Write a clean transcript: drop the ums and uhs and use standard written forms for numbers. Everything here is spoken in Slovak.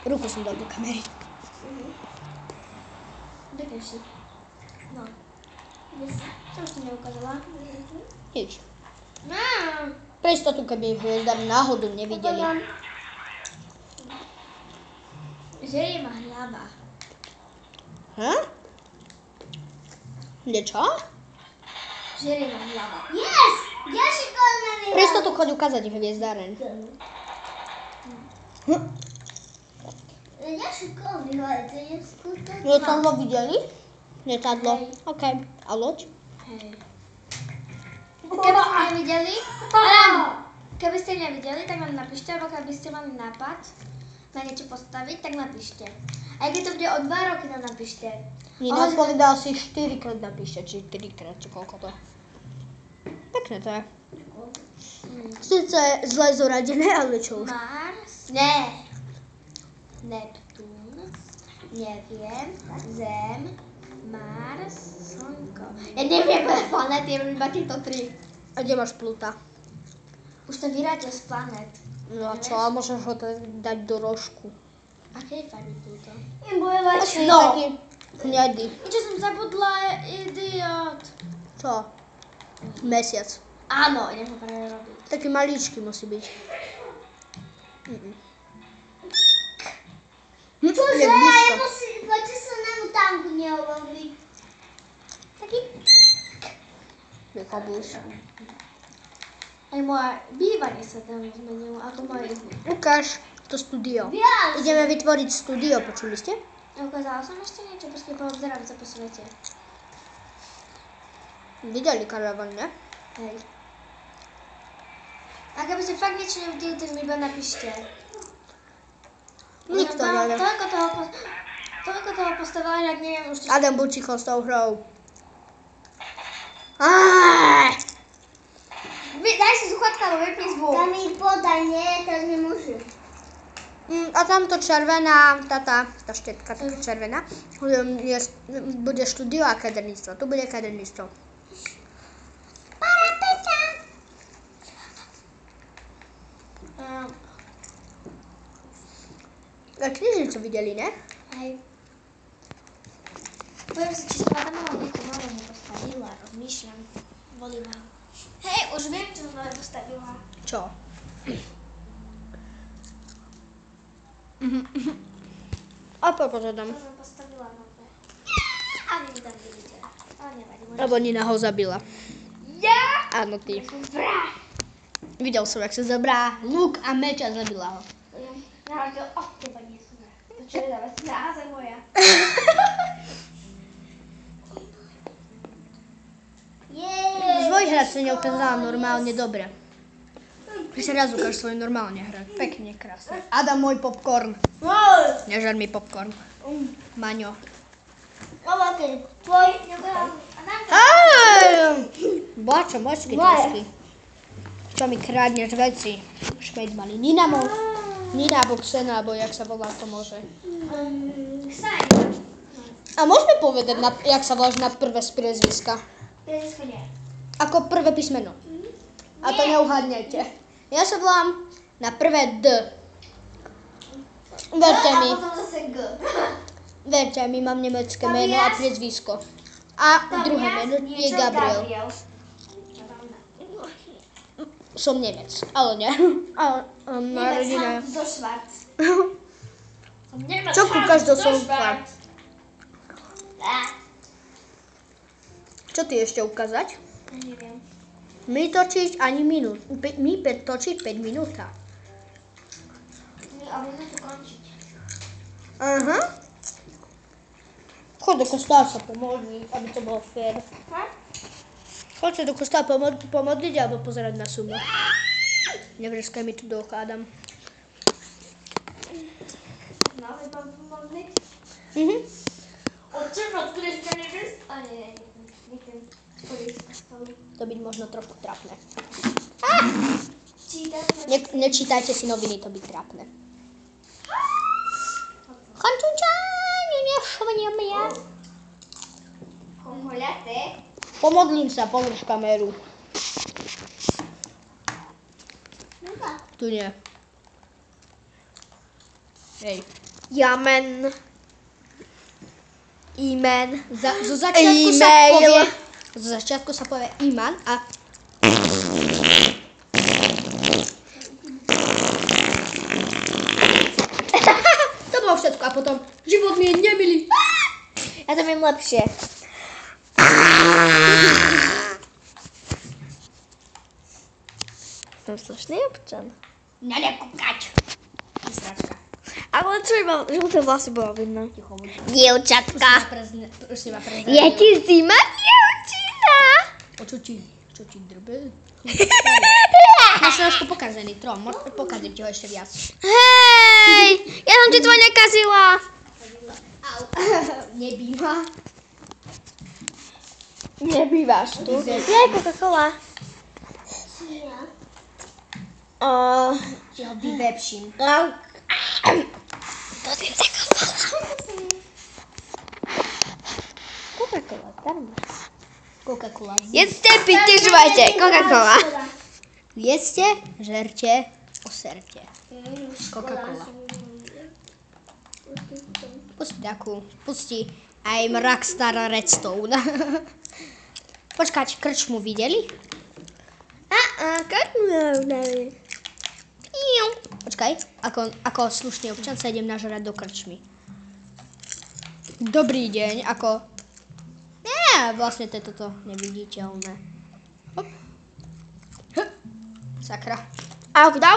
Ruku som dal do kamery. Dokáž si. No. Čo už si neukázala? Nič. No. Pre istotu, keby hviezdari náhodou nevideli. Žerie ma hlava. Kde čo? Žerie ma hlava. Yes! Ja šikovná vyhrala. Pre istotu choď ukázať hviezdaren. Ja šikovná vyhrala, to je skutočná. Lietadlo videli? Lietadlo. OK. A loď? Hej. Keby ste nevideli, tak nám napíšte, alebo keby ste mali nápad na niečo postaviť, tak napíšte. Aj keď to bude o 2 roky, nám napíšte. Nina povedal si 4 krát napíšte, či 3 krát, či koľko to je. Pekné to je. Sice zle zoradené, ale čo už. Mars, ne. Neptún, neviem, Zem, Mars, Slnko. Ja neviem planéty, ja viem iba tieto 3. A kde máš Pluta? Už to vyráte z planét. No a čo, a môžeš ho dať do rožku. Aké je farby Pluto? Asi taký hnedý. Čo som zabudla, idiot. Čo? Mesiac. Áno, idem ho práve robiť. Taký maličký musí byť. Čože? Je blízko. Poďte sa nám tanku neurobiť. Taký... Nekabúš. Aj moje bývanie sa tam zmenilo, ako moje izby. Ukáž to studio. Viac! Ideme vytvoriť studio, počuli ste? Ukázala som ešte niečo, počkej, poobzerám sa po svete. Videli karavan, ne? Hej. A keby ste fakt niečo nevideli, tak mi iba napíšte. Nikto nevie. Toľko toho postavila, tak neviem už čo... Adam, buď ticho s tou hrou. Daj si sluchatka, lebo vypni zvuk. Tam mi podaj, nie, teraz nemôžem. A tamto červená, tá štetka taká červená, bude štúdio a kaderníctvo. Tu bude kaderníctvo. Parapeta! A knižnicu videli, ne? Hej. Poviem si, či som Adamovo niečo nové nepostavila, rozmýšľam. Volím. Hej, už viem, čo som nové postavila. Čo? A popočadám. To som postavila nové. A vy mi tam vidíte. Ale nevadí, môžem. Lebo Nina ho zabila. Ja? Áno, ty. Som vrah. Videl som, jak sa zabrá luk a meč a zabila ho. Na rozdiel od teba nie som vrah. To čo je dáva snáza moja. Svoj hrať sa neukázala normálne dobre. Ešte raz ukáž svoj normálne hrať. Pekne, krásne. Adam, môj popcorn. Nežar mi popcorn. Maňo. Ovakej, tvoj. Báčo, močky trošky. Čo mi krádneš veci? Šmejdmany. Nina Boxena, alebo jak sa volá, to môže. A môžeme povedať, jak sa voláš na prvé z priezviska? Ako prvé písmeno. A to neuhádnete. Ja sa volám na prvé D. Verte mi. A potom zase G. Verte mi, mám nemecké meno a priezvisko. A druhé meno je Gabriel. Som Nemec, ale nie. Ale narodina. Do Švarc. Čo kúkaš do slnka? Čo ty ešte ukázať? Neviem. My točiť ani minút. My točiť 5 minút. A budeme to končiť. Aha. Choď do kostola sa pomodliť, aby to bolo fér. Choď sa do kostola pomodliť alebo pozerať na sumo. Nevreskaj mi tu do oka, Adam. No, vypám pomodliť. Otče, od ktorej strany vys? A nie, nechcem podísť na stolu. To byť možno trochu trápne. Čítate? Nečítajte si noviny, to byť trápne. Chančunčáni, nešvaniam ja. Konhoľaté. Pomodlím sa, pomôž kameru. Tu nie. Hej. Jamen. Imen. Zo začiatku sa E-mail. povie... Zo začiatku sa povie Iman a... To bolo všetko a potom život mi je nemilý. Ja to viem lepšie. Som slušný občan. Na nekúkať. Sračka. Ale čo iba žlté vlasy bolo vidno. Ticho buď. Dievčatka. Už si ma prezradila. Je ti zima, dievčina? O čo ti drbe? Máš trošku pokazený, Trom. Pokazím ti ho ešte viac. Hej, ja som ti to nekazila. Au. Nebýva. Nebývaš tu. Je Coca-Cola. Ti ho vylepším. To si zakopala. Coca-Cola, darmo. Coca-Cola. Jedzte, pite, žvajte. Coca-Cola. Jedzte, žerte, oserte. Coca-Cola. Pusti takú. Pusti aj Rockstar Redstone. Počkať, krčmu videli? Počkaj, ako slušný občan sa idem nažrať do krčmy. Dobrý deň, ako... Nie, vlastne to je toto neviditeľné. Hop. Sakra. A kto?